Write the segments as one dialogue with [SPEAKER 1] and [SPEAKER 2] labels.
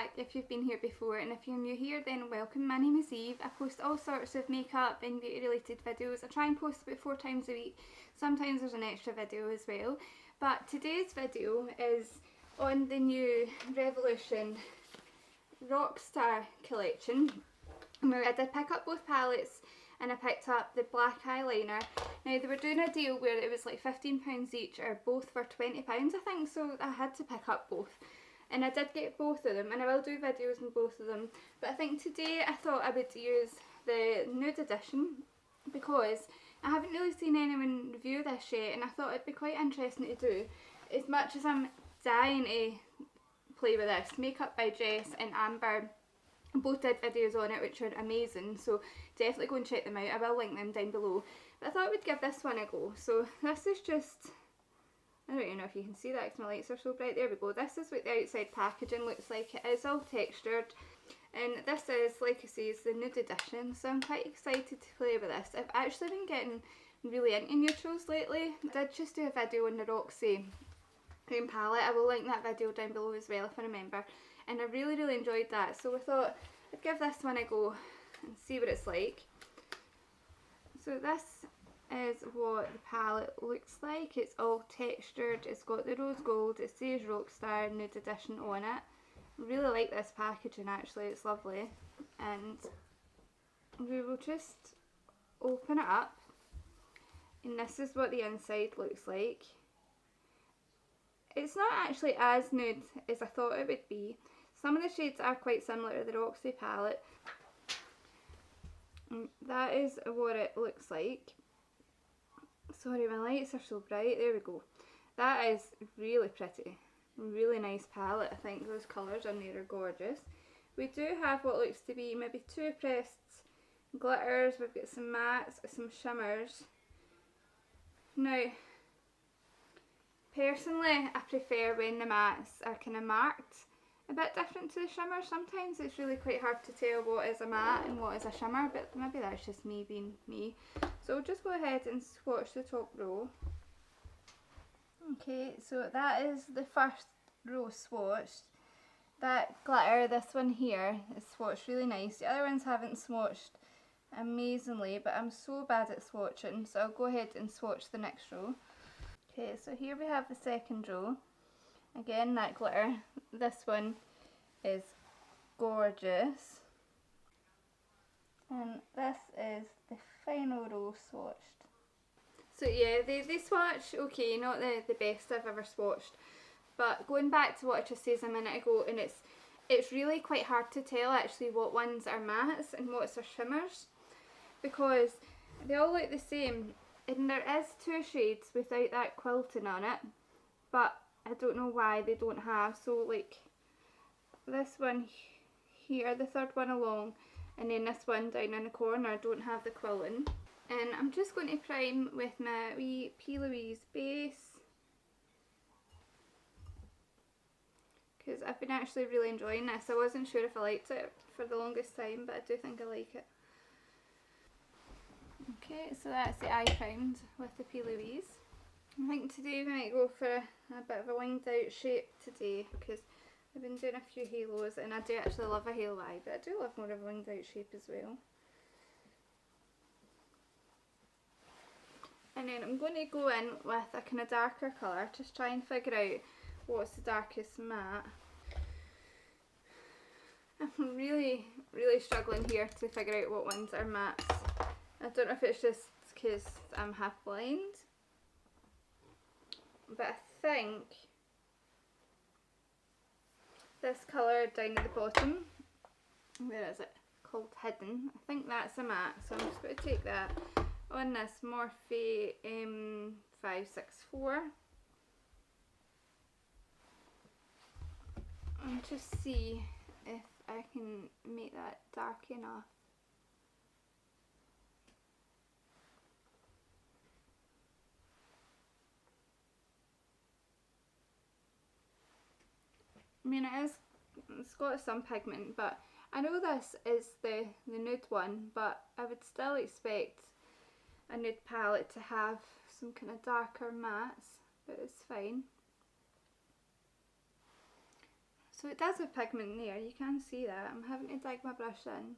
[SPEAKER 1] back if you've been here before, and if you're new here then welcome. My name is Eve. I post all sorts of makeup and beauty related videos. I try and post about 4 times a week. Sometimes there's an extra video as well. But today's video is on the new Revolution Rockstar Collection. I did pick up both palettes and I picked up the black eyeliner. Now they were doing a deal where it was like £15 each or both for £20 I think, so I had to pick up both. And I did get both of them, and I will do videos on both of them. But I think today I thought I would use the nude edition because I haven't really seen anyone review this yet, and I thought it'd be quite interesting to do. As much as I'm dying to play with this, Makeup by Jess and Amber both did videos on it which are amazing, so definitely go and check them out. I will link them down below. But I thought I would give this one a go. So this is just, I don't even know if you can see that because my lights are so bright. There we go. This is what the outside packaging looks like. It is all textured, and this is, like I say, is the nude edition, so I'm quite excited to play with this. I've actually been getting really into neutrals lately. I did just do a video on the Roxy cream palette. I will link that video down below as well if I remember, and I really enjoyed that, so I thought I'd give this one a go and see what it's like. So this is what the palette looks like. It's all textured, it's got the rose gold, it says Rockstar Nude Edition on it. I really like this packaging actually, it's lovely. And we will just open it up, and this is what the inside looks like. It's not actually as nude as I thought it would be. Some of the shades are quite similar to the Roxy palette. And that is what it looks like. Sorry, my lights are so bright. There we go. That is really pretty. Really nice palette. I think those colours on there are gorgeous. We do have what looks to be maybe 2 pressed glitters. We've got some mattes, some shimmers. Now, personally, I prefer when the mattes are kind of marked a bit different to the shimmers. Sometimes it's really quite hard to tell what is a matte and what is a shimmer, but maybe that's just me being me. So we'll just go ahead and swatch the top row. Okay, so that is the first row swatched. That glitter, this one here, is swatched really nice. The other ones haven't swatched amazingly, but I'm so bad at swatching, so I'll go ahead and swatch the next row. Okay, so here we have the second row. Again, that glitter. This one is gorgeous. And this is the final row swatched. So yeah, they swatch okay, not the best I've ever swatched. But going back to what I just said a minute ago, and it's really quite hard to tell actually what ones are mattes and what's are shimmers, because they all look the same. And there is 2 shades without that quilting on it, but I don't know why they don't have. So like this one here, the third one along, and then this one down in the corner don't have the quilting. And I'm just going to prime with my wee P. Louise base, because I've been actually really enjoying this. I wasn't sure if I liked it for the longest time, but I do think I like it. Okay, so that's the eye primed with the P. Louise. I think today we might go for a bit of a winged out shape today, because I've been doing a few halos and I do actually love a halo eye, but I do love more of a winged out shape as well. And then I'm going to go in with a kind of darker colour, just try and figure out what's the darkest matte. I'm really struggling here to figure out what ones are mattes. I don't know if it's just because I'm half blind, but I think this colour down at the bottom, where is it, called Hidden, I think that's a matte, so I'm just going to take that on this Morphe M564 and just see if I can make that dark enough. I mean, it's got some pigment, but I know this is the nude one, but I would still expect a nude palette to have some kind of darker mattes, but it's fine. So it does have pigment there, you can see that. I'm having to dig my brush in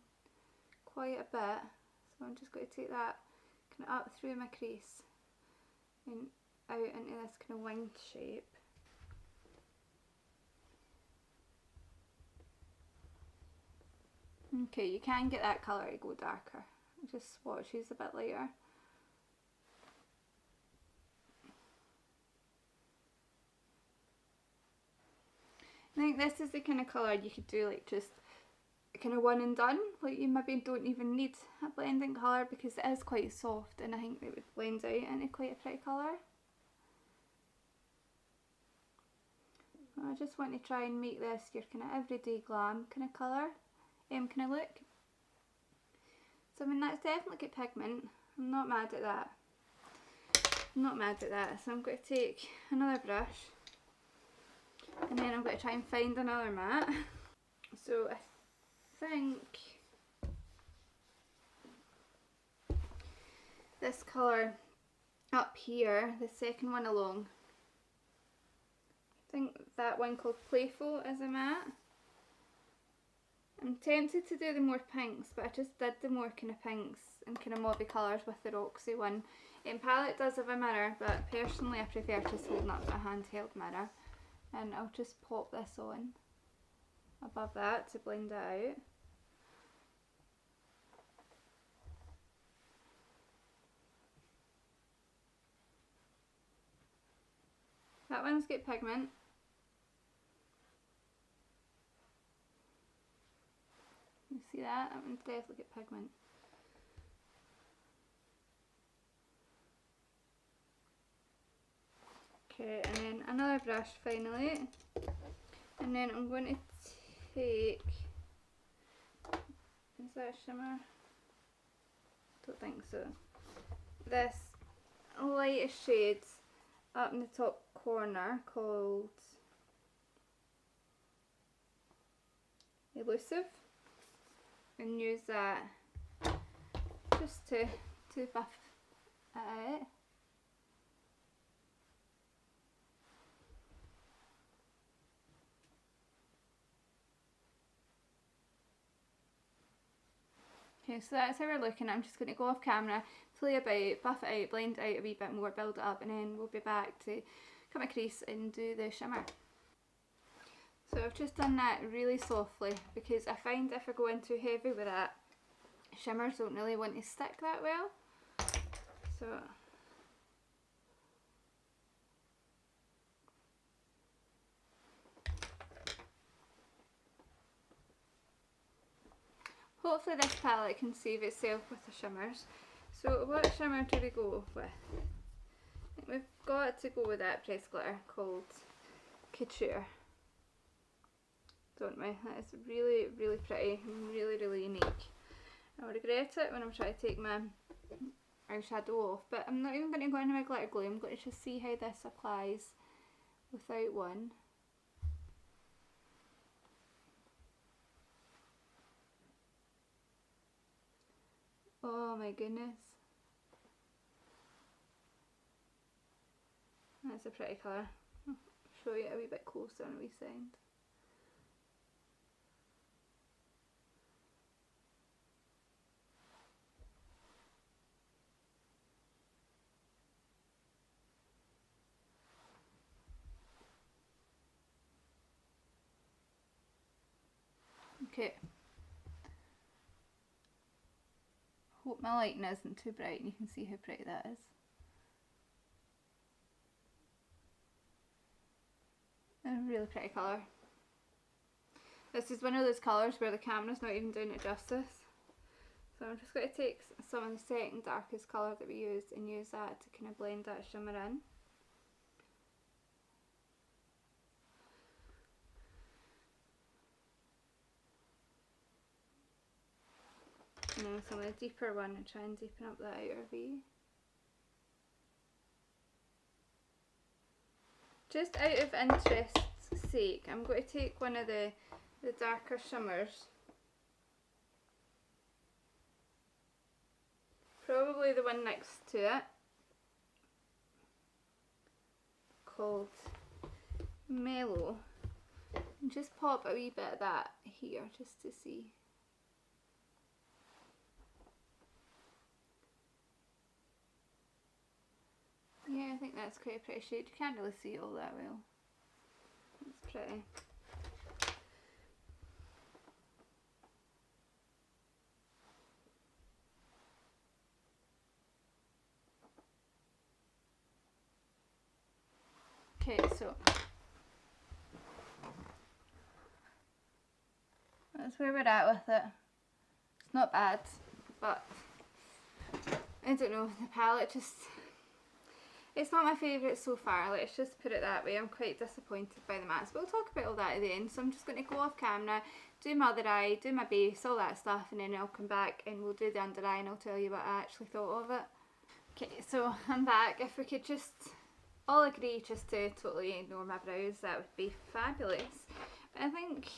[SPEAKER 1] quite a bit, so I'm just going to take that kind of up through my crease and out into this kind of winged shape. Okay, you can get that colour to go darker. It just swatches a bit lighter. I think this is the kind of colour you could do like just kind of one and done. Like you maybe don't even need a blending colour because it is quite soft, and I think it would blend out into quite a pretty colour. I just want to try and make this your kind of everyday glam kind of colour, kind of look. So I mean that's definitely good pigment. I'm not mad at that. I'm not mad at that. So I'm going to take another brush and then I'm going to try and find another matte. So I think this colour up here, the second one along, I think that one called Playful is a matte. I'm tempted to do the more pinks, but I just did the more kind of pinks and kind of mauvey colours with the Roxy one. Palette does have a mirror, but personally I prefer just holding up a handheld mirror, and I'll just pop this on above that to blend it out. That one's got pigment. You see that? That one's definitely got pigment. Okay, and then another brush finally. And then I'm going to take, is that a shimmer? Don't think so. This lightest shade up in the top corner called Elusive, and use that just to buff it out. Okay, so that's how we're looking. I'm just going to go off camera, play about, buff it out, blend it out a wee bit more, build it up, and then we'll be back to cut my crease and do the shimmer. So I've just done that really softly because I find if I go in too heavy with that, shimmers don't really want to stick that well. So hopefully this palette can save itself with the shimmers. So what shimmer do we go with? I think we've got to go with that pressed glitter called Couture, don't we? That is really, really pretty and really, really unique. I'll regret it when I'm trying to take my eyeshadow off, but I'm not even going to go into my glitter glue. I'm going to just see how this applies without one. Oh my goodness. That's a pretty colour. I'll show you a wee bit closer on a wee side. Okay. Hope my lighting isn't too bright and you can see how pretty that is. A really pretty colour. This is one of those colours where the camera's not even doing it justice. So I'm just going to take some of the second darkest colour that we used and use that to kind of blend that shimmer in. And then some of the deeper one and try and deepen up that outer V. Just out of interest's sake, I'm going to take one of the darker shimmers. Probably the one next to it, called Mellow. And just pop a wee bit of that here just to see. Yeah, I think that's quite a pretty shade. You can't really see it all that well. It's pretty. Okay, so that's where we're at with it. It's not bad, but I don't know, the palette just, it's not my favourite so far, let's just put it that way. I'm quite disappointed by the mattes, but we'll talk about all that at the end. So I'm just going to go off camera, do my other eye, do my base, all that stuff, and then I'll come back and we'll do the under eye and I'll tell you what I actually thought of it. Okay, so I'm back. If we could just all agree just to totally ignore my brows, that would be fabulous. But I think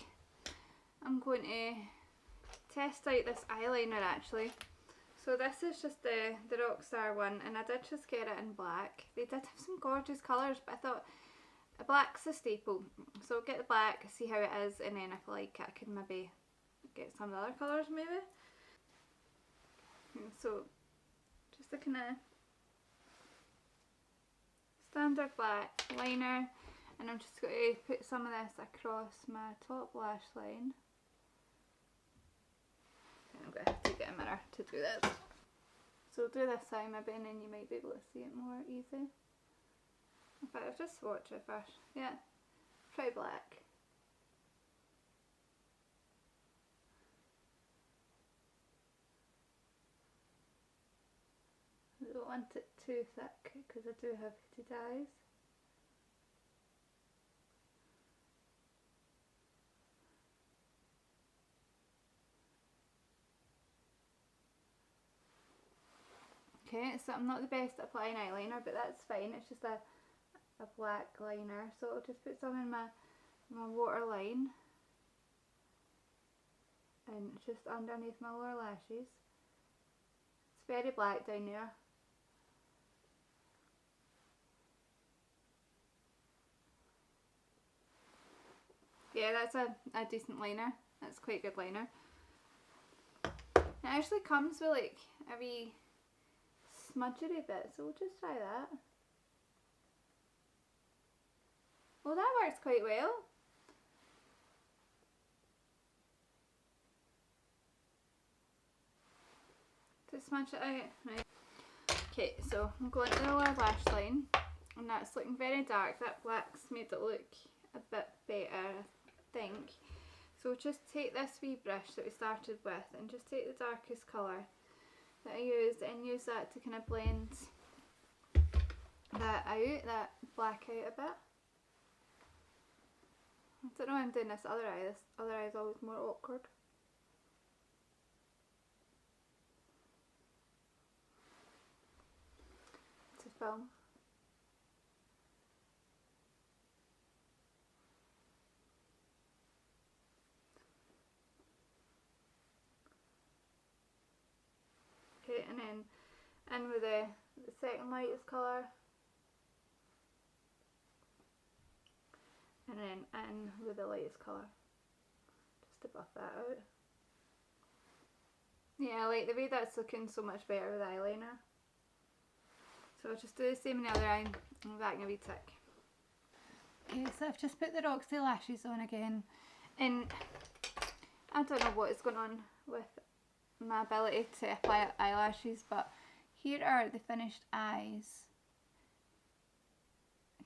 [SPEAKER 1] I'm going to test out this eyeliner actually. So this is just the Rockstar one, and I did just get it in black. They did have some gorgeous colours, but I thought a black's a staple. So I'll get the black, see how it is, and then if I like it I can maybe get some of the other colours maybe. And so just a kind of standard black liner, and I'm just going to put some of this across my top lash line. I'm going to have to get a mirror to do this. So I'll do this side maybe, and then you might be able to see it more easy. In fact, I'll just swatch it first. Yeah, pretty black. I don't want it too thick because I do have heated eyes. Okay, so I'm not the best at applying eyeliner, but that's fine. It's just a black liner. So I'll just put some in my waterline and just underneath my lower lashes. It's very black down there. Yeah, that's a decent liner. That's quite a good liner. It actually comes with like a wee smudgery bit, so we'll just try that. Well, that works quite well. To smudge it out. Right. Okay, so I'm going to the lower lash line, and that's looking very dark. That black's made it look a bit better, I think. So just take this wee brush that we started with and just take the darkest colour that I used and use that to kind of blend that out, that black out a bit. I don't know why I'm doing this other eye. This other eye is always more awkward. To film. Okay, and then in with the second lightest colour. And then in with the lightest colour. Just to buff that out. Yeah, I like the way that's looking so much better with eyeliner. So I'll just do the same in the other eye and back in a wee tick. Okay, so I've just put the Roxy lashes on again, and I don't know what is going on with my ability to apply eyelashes, but here are the finished eyes,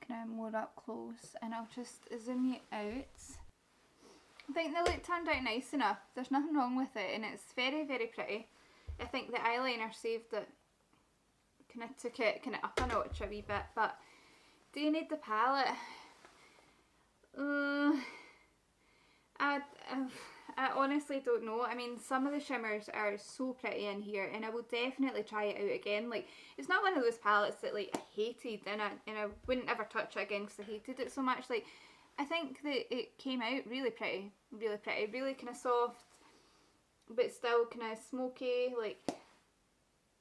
[SPEAKER 1] kind of more up close, and I'll just zoom you out. I think the look turned out nice enough. There's nothing wrong with it, and it's very, very pretty. I think the eyeliner saved it, kind of took it kind of up a notch a wee bit. But do you need the palette? I honestly don't know. I mean, some of the shimmers are so pretty in here, and I will definitely try it out again. Like, it's not one of those palettes that like I hated, and I wouldn't ever touch it again because I hated it so much. Like, I think that it came out really pretty, really kind of soft, but still kind of smoky. Like,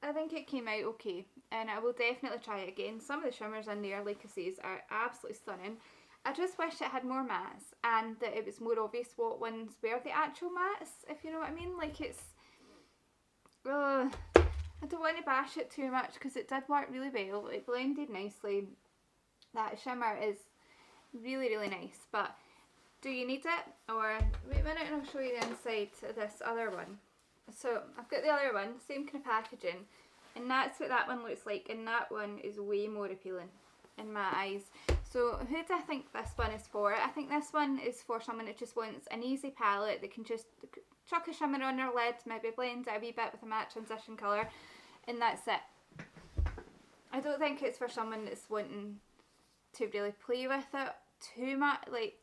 [SPEAKER 1] I think it came out okay, and I will definitely try it again. Some of the shimmers in there, like I say, are absolutely stunning. I just wish it had more mattes and that it was more obvious what ones were the actual mattes, if you know what I mean. Like it's, I don't want to bash it too much because it did work really well. It blended nicely. That shimmer is really, really nice, but do you need it? Or wait a minute and I'll show you the inside of this other one. So I've got the other one, same kind of packaging, and that's what that one looks like, and that one is way more appealing in my eyes. So who do I think this one is for? I think this one is for someone that just wants an easy palette that can just chuck a shimmer on their lid, maybe blend it a wee bit with a matte transition colour, and that's it. I don't think it's for someone that's wanting to really play with it too much. Like,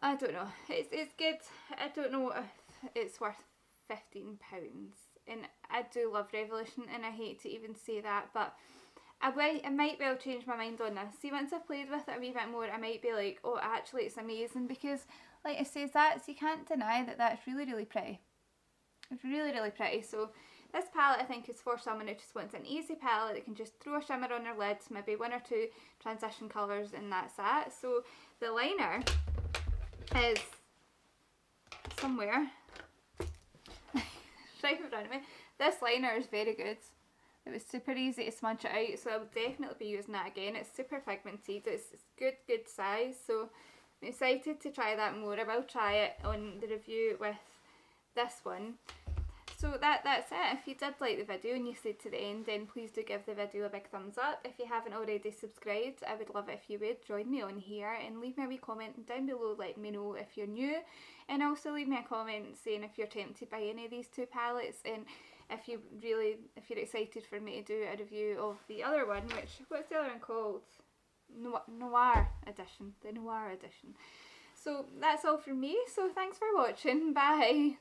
[SPEAKER 1] I don't know, it's good. I don't know if it's worth £15, and I do love Revolution, and I hate to even say that, but I might well change my mind on this. See, once I've played with it a wee bit more, I might be like, oh, actually it's amazing, because like I say, you can't deny that that's really, really pretty. It's really, really pretty. So this palette I think is for someone who just wants an easy palette that can just throw a shimmer on their lids, maybe one or two transition colours, and that's that. So the liner is somewhere right in front of me. This liner is very good. It was super easy to smudge it out, so I would definitely be using that again. It's super pigmented, it's good size, so I'm excited to try that more. I will try it on the review with this one. So that's it. If you did like the video and you stayed to the end, then please do give the video a big thumbs up. If you haven't already subscribed, I would love it if you would join me on here and leave me a wee comment down below letting me know if you're new, and also leave me a comment saying if you're tempted by any of these two palettes, and if you're excited for me to do a review of the other one, which, what's the other one called? Noir edition, the Noir edition. So that's all from me, so thanks for watching, bye!